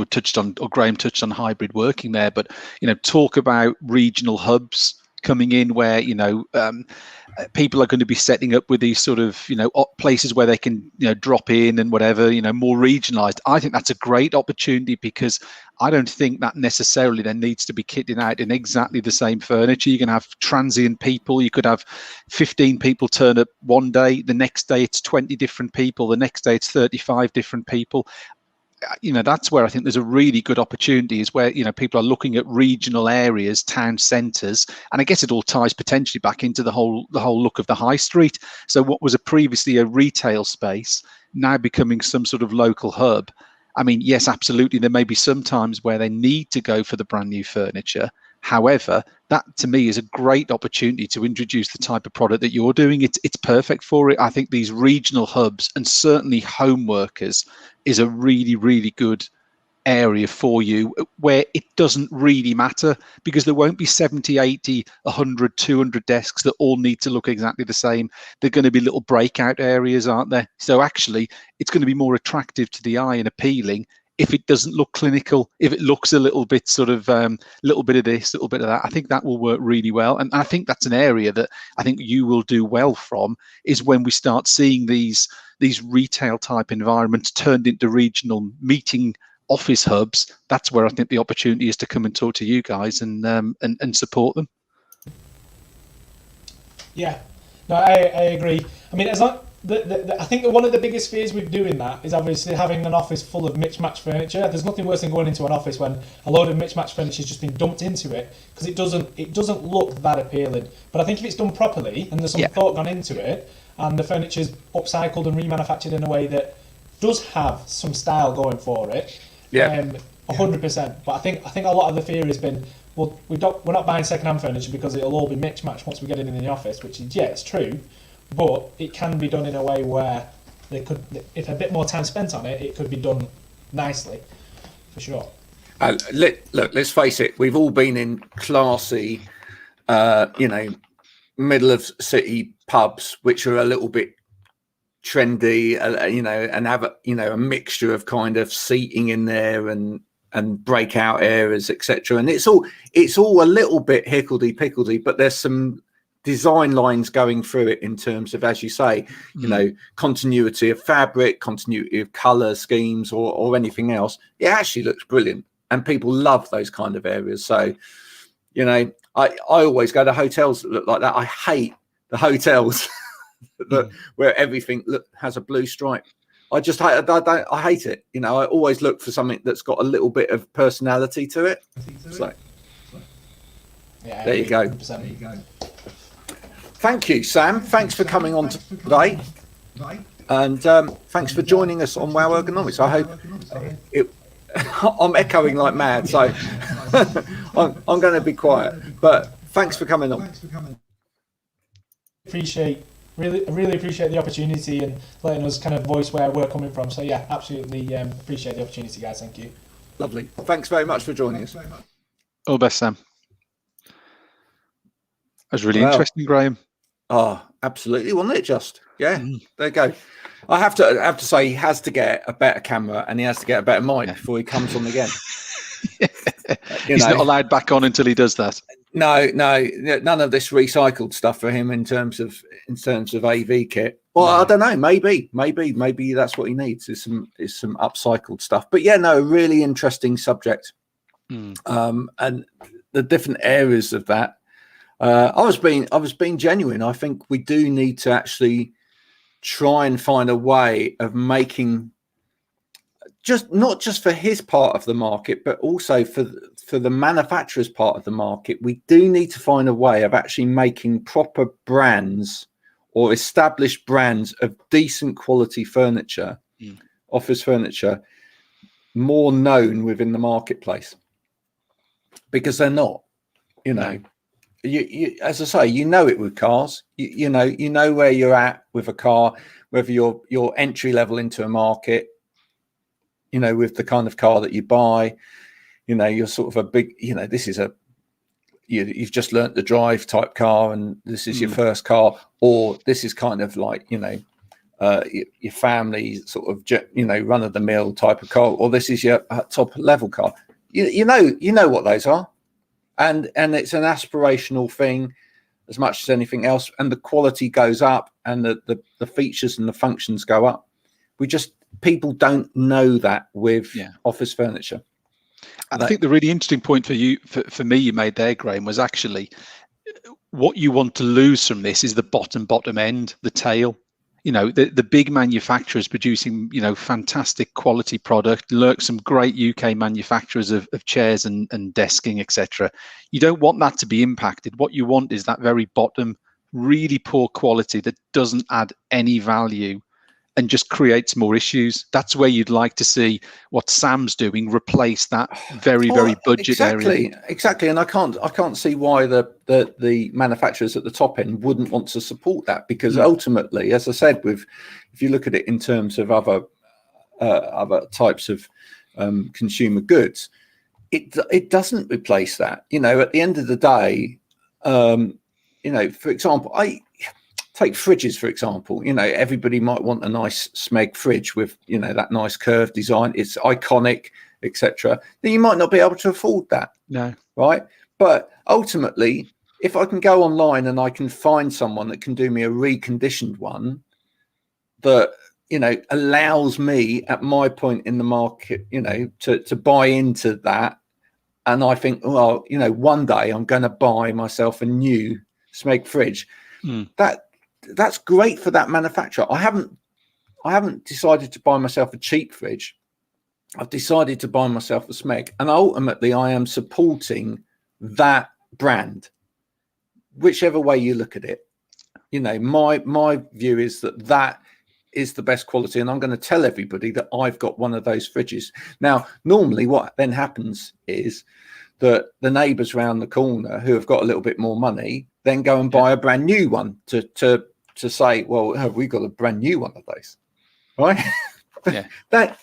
touched on, or Graham touched on hybrid working there, but talk about regional hubs coming in where, people are going to be setting up with these sort of, places where they can, drop in and whatever, more regionalized. I think that's a great opportunity, because I don't think that necessarily then needs to be kitted out in exactly the same furniture. You can have transient people. You could have 15 people turn up one day. The next day it's 20 different people. The next day it's 35 different people. That's where I think there's a really good opportunity, is where, people are looking at regional areas, town centres, and I guess it all ties potentially back into the whole look of the high street. So what was previously a retail space now becoming some sort of local hub. I mean, yes, absolutely. There may be some times where they need to go for the brand new furniture. However, that to me is a great opportunity to introduce the type of product that you're doing. It's perfect for it. I think these regional hubs, and certainly home workers, is a really, really good area for you, where it doesn't really matter, because there won't be 70, 80, 100, 200 desks that all need to look exactly the same. They're going to be little breakout areas, aren't there? So actually, it's going to be more attractive to the eye and appealing if it doesn't look clinical, if it looks a little bit sort of little bit of this, little bit of that. I think that will work really well. And I think that's an area that I think you will do well from, is when we start seeing these retail type environments turned into regional meeting office hubs. That's where I think the opportunity is to come and talk to you guys and support them. Yeah, no, I agree. I mean, as long I think that one of the biggest fears with doing that is obviously having an office full of mixed-match furniture. There's nothing worse than going into an office when a load of mixed-match furniture has just been dumped into it, because it doesn't look that appealing. But I think if it's done properly and there's some thought gone into it, and the furniture's upcycled and remanufactured in a way that does have some style going for it, 100%. But I think a lot of the fear has been, well, we're not buying second-hand furniture because it'll all be mixed-match once we get it in the office, which is, it's true. But it can be done in a way where they could, if a bit more time spent on it, it could be done nicely, for sure. Look, let's face it. We've all been in classy, middle of city pubs, which are a little bit trendy, and have a mixture of kind of seating in there and breakout areas, etc. And it's all a little bit hickledy-pickledy, but there's some design lines going through it in terms of, as you say, continuity of fabric, continuity of color schemes, or anything else. It actually looks brilliant, and people love those kind of areas. So, I always go to hotels that look like that. I hate the hotels where everything has a blue stripe. I just hate. I hate it. I always look for something that's got a little bit of personality to it. So, yeah, there you go. 100%. Thank you, Sam. Thanks for coming on today, and thanks for joining us on Wow Ergonomics. I hope I'm echoing like mad, so I'm going to be quiet. But thanks for coming on. Really appreciate the opportunity and letting us kind of voice where we're coming from. So yeah, absolutely appreciate the opportunity, guys. Thank you. Lovely. Thanks very much for joining us. All the best, Sam. That was really interesting, Graham. Oh, absolutely, wasn't it? Just there you go. I have to say, he has to get a better camera and he has to get a better mic before he comes on again. He's not allowed back on until he does that. No, none of this recycled stuff for him in terms of AV kit. Well, I don't know. Maybe that's what he needs is some upcycled stuff. But a really interesting subject, and the different areas of that. I was being genuine. I think we do need to actually try and find a way of making, not just for his part of the market, but also for the manufacturer's part of the market. We do need to find a way of actually making proper brands or established brands of decent quality furniture, office furniture, more known within the marketplace, because they're not, No. You, as I say, it with cars. You know where you're at with a car, whether you're entry level into a market, with the kind of car that you buy, you're sort of a big, this is you've just learnt the drive type car, and this is your first car, or this is kind of like your family sort of run of the mill type of car, or this is your top level car. You know what those are. and it's an aspirational thing as much as anything else, and the quality goes up and the features and the functions go up. People don't know that with office furniture. I think the really interesting point for me you made there, Graham, was actually what you want to lose from this is the bottom end, the tail. The big manufacturers producing, fantastic quality product, some great UK manufacturers of chairs and desking, etc. You don't want that to be impacted. What you want is that very bottom, really poor quality that doesn't add any value and just creates more issues. That's where you'd like to see what Sam's doing replace that very budget area. Exactly. And I can't see why the manufacturers at the top end wouldn't want to support that, because ultimately, as I said, if you look at it in terms of other types of consumer goods, it doesn't replace that. At the end of the day, for example, take fridges, for example. Everybody might want a nice Smeg fridge with, that nice curved design. It's iconic, etc. Then you might not be able to afford that. No. Right? But ultimately, if I can go online and I can find someone that can do me a reconditioned one that, allows me at my point in the market, to buy into that. And I think, well, one day I'm going to buy myself a new Smeg fridge. That's great for that manufacturer. I haven't decided to buy myself a cheap fridge. I've decided to buy myself a Smeg, and ultimately I am supporting that brand, whichever way you look at it. My view is that is the best quality, and I'm going to tell everybody that I've got one of those fridges. Now, normally what then happens is that the neighbours around the corner who have got a little bit more money then go and buy a brand new one to say, well, have we got a brand new one of those, right? Yeah. But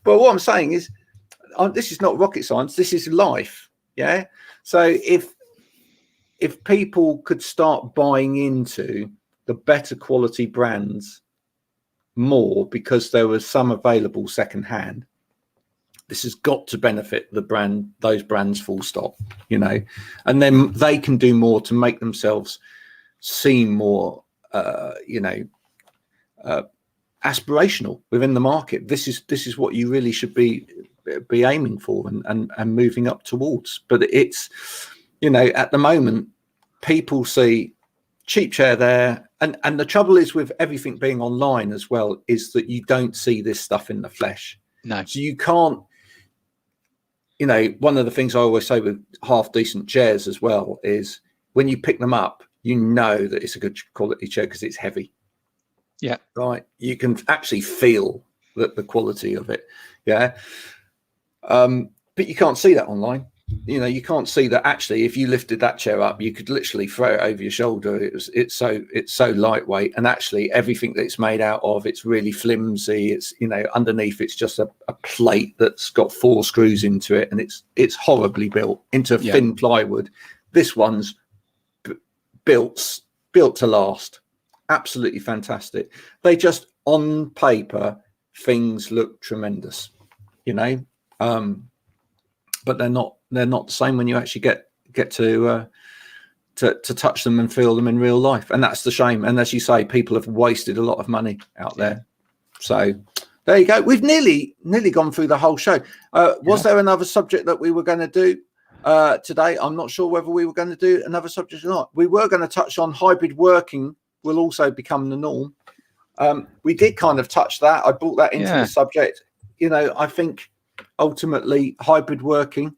what I'm saying is, this is not rocket science. This is life. Yeah. So if people could start buying into the better quality brands more because there was some available secondhand, this has got to benefit those brands, full stop, and then they can do more to make themselves seem more, aspirational within the market. This is what you really should be aiming for and moving up towards. But it's, at the moment, people see cheap chair there, and the trouble is with everything being online as well is that you don't see this stuff in the flesh. No. So you can't. One of the things I always say with half decent chairs as well is when you pick them up, that it's a good quality chair because it's heavy. Yeah. Right. You can actually feel the quality of it. Yeah. But you can't see that online. You can't see that actually if you lifted that chair up, you could literally throw it over your shoulder. It's so lightweight, and actually everything that it's made out of, it's really flimsy. It's underneath it's just a plate that's got 4 screws into it, and it's horribly built into thin plywood. This one's built to last. Absolutely fantastic. They just, on paper, things look tremendous, but they're not the same when you actually get to touch them and feel them in real life, and that's the shame. And as you say, people have wasted a lot of money out there. So there you go. We've nearly gone through the whole show. Was there another subject that we were going to do today? I'm not sure whether we were going to do another subject or not. We were going to touch on hybrid working will also become the norm. We did kind of touch that. I brought that into the subject. I think ultimately hybrid working,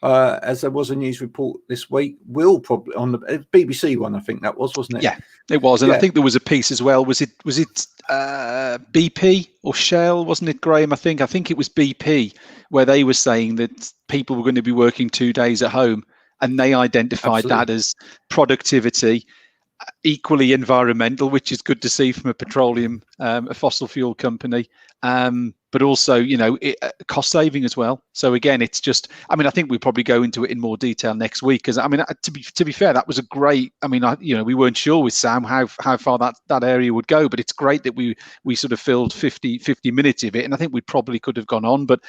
as there was a news report this week, will probably on the BBC one. I think that wasn't it? Yeah, it was. And I think there was a piece as well. Was it BP or Shell? Wasn't it, Graham? I think it was BP, where they were saying that people were going to be working 2 days at home, and they identified that as productivity, equally environmental, which is good to see from a petroleum, a fossil fuel company. but also, cost saving as well. So again, it's just, I mean, I think we probably go into it in more detail next week, because I mean, to be fair, that was a great, I mean, we weren't sure with Sam how far that area would go, but it's great that we sort of filled 50 minutes of it, and I think we probably could have gone on, but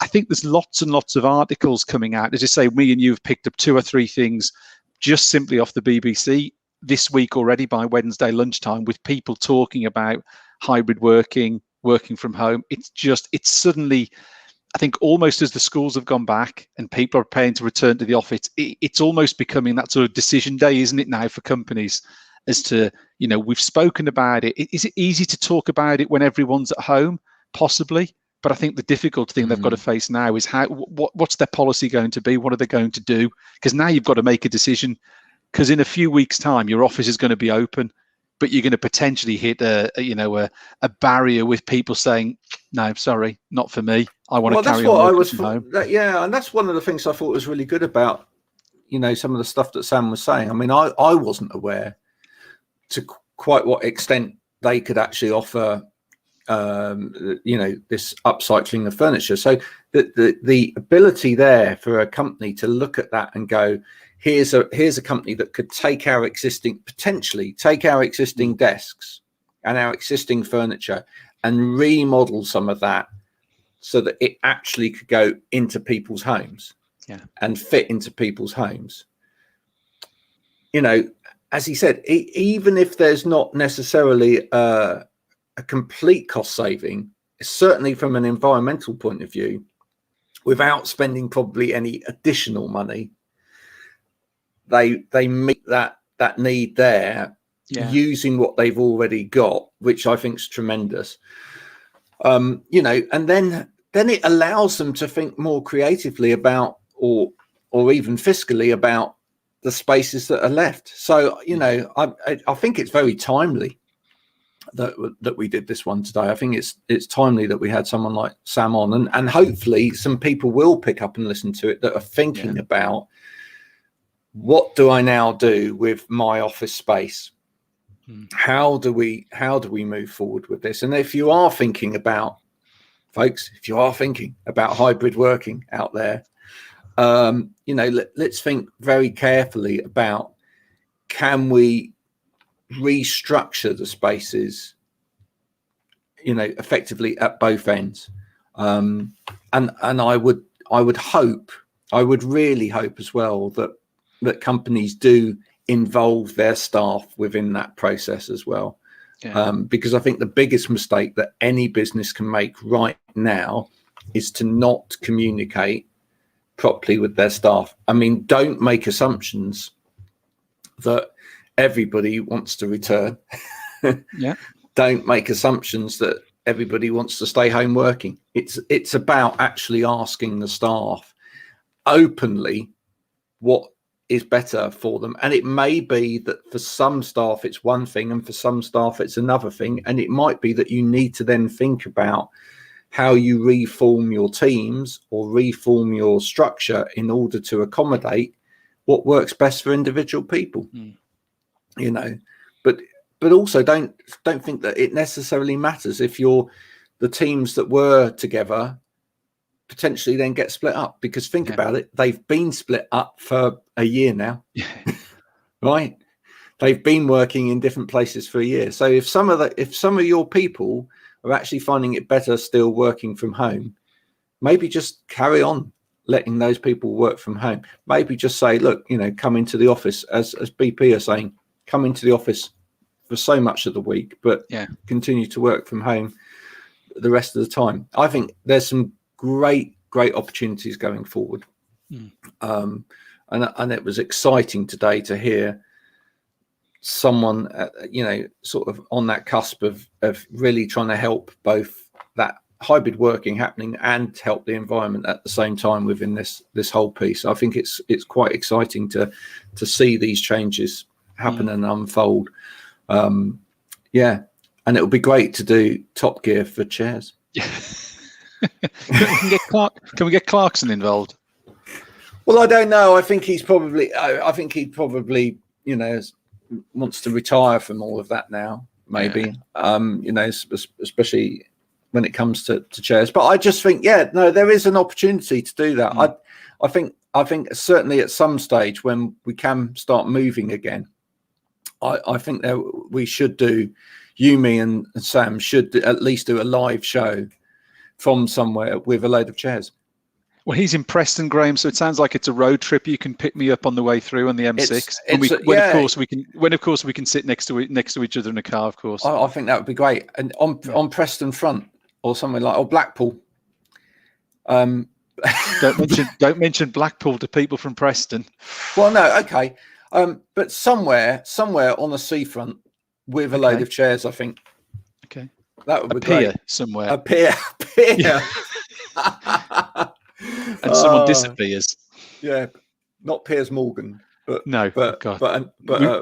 I think there's lots and lots of articles coming out. As you say, me and you have picked up 2 or 3 things just simply off the BBC this week already by Wednesday lunchtime, with people talking about hybrid working from home. It's suddenly, I think, almost as the schools have gone back and people are preparing to return to the office, it's almost becoming that sort of decision day, isn't it, now, for companies, as to, we've spoken about it. Is it easy to talk about it when everyone's at home? Possibly. But I think the difficult thing they've got to face now is what's their policy going to be? What are they going to do? Because now you've got to make a decision, because in a few weeks' time, your office is going to be open, but you're going to potentially hit a barrier with people saying, no, sorry, not for me. I want to carry on working from home. And that's one of the things I thought was really good about, some of the stuff that Sam was saying. I mean, I wasn't aware to quite what extent they could actually offer, this upcycling of furniture. So the ability there for a company to look at that and go, here's a company that could potentially take our existing desks and our existing furniture and remodel some of that so that it actually could go into people's homes and fit into people's homes. As he said, even if there's not necessarily a complete cost saving, certainly from an environmental point of view, without spending probably any additional money, they meet that need there using what they've already got, which I think is tremendous. And then it allows them to think more creatively about, or even fiscally about, the spaces that are left. So I think it's very timely that we did this one today. I think it's timely that we had someone like Sam on, and hopefully some people will pick up and listen to it that are thinking about, what do I now do with my office space? How do we move forward with this? And if you are thinking about, folks, hybrid working out there, let's think very carefully about, can we restructure the spaces, effectively at both ends? And I would really hope as well that companies do involve their staff within that process as well. Because I think the biggest mistake that any business can make right now is to not communicate properly with their staff. I mean, don't make assumptions that everybody wants to return. Don't make assumptions that everybody wants to stay home working. It's about actually asking the staff openly what is better for them. And it may be that for some staff it's one thing, and for some staff it's another thing. And it might be that you need to then think about how you reform your teams or reform your structure in order to accommodate what works best for individual people. But also don't think that it necessarily matters if the teams that were together potentially then get split up, because think about it, they've been split up for a year now. Right? They've been working in different places for a year. So if some of your people are actually finding it better still working from home, maybe just carry on letting those people work from home. Maybe just say, look, come into the office, as BP are saying, come into the office for so much of the week, but continue to work from home the rest of the time. I think there's some great opportunities going forward. And it was exciting today to hear someone, sort of on that cusp of really trying to help both that hybrid working happening and help the environment at the same time within this whole piece. I think it's quite exciting to see these changes happen and unfold. And it'll be great to do Top Gear for chairs. Can we get Clarkson involved? Well, I don't know. I think he probably wants to retire from all of that now, maybe. Especially when it comes to chairs. But I just think, there is an opportunity to do that. I think certainly at some stage when we can start moving again, I think that we should do, you, me and Sam should at least do a live show from somewhere with a load of chairs. Well, he's in Preston, Graham, so it sounds like it's a road trip. You can pick me up on the way through on the M6. When of course we can sit next to each other in a car, of course. I think that would be great. And on Preston front or somewhere like, or Blackpool. Don't mention Blackpool to people from Preston. Well, no, okay. But somewhere on the seafront with a load of chairs, I think. Okay. That would be pier great. Somewhere. A pier. Yeah. And someone disappears. Yeah, not Piers Morgan, but no. But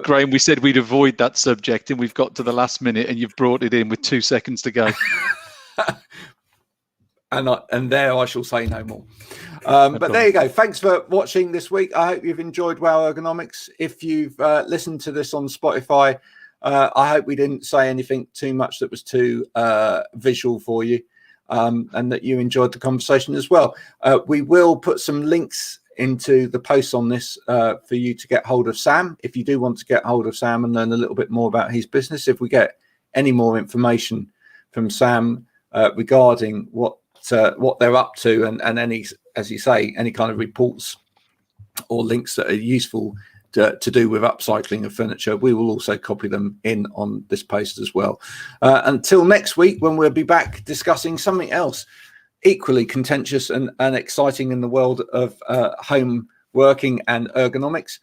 Graham, we said we'd avoid that subject, and we've got to the last minute, and you've brought it in with 2 seconds to go. and there I shall say no more. But there you go. Thanks for watching this week. I hope you've enjoyed Wow Ergonomics. If you've listened to this on Spotify, I hope we didn't say anything too much that was too visual for you. And that you enjoyed the conversation as well. We will put some links into the posts on this for you to get hold of Sam. If you do want to get hold of Sam and learn a little bit more about his business, if we get any more information from Sam regarding what they're up to and any, as you say, any kind of reports or links that are useful to do with upcycling of furniture, we will also copy them in on this post as well. Until next week, when we'll be back discussing something else equally contentious and exciting in the world of home working and ergonomics.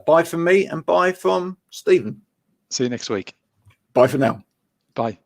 Bye from me and bye from Stephen. See you next week. Bye for now. Bye.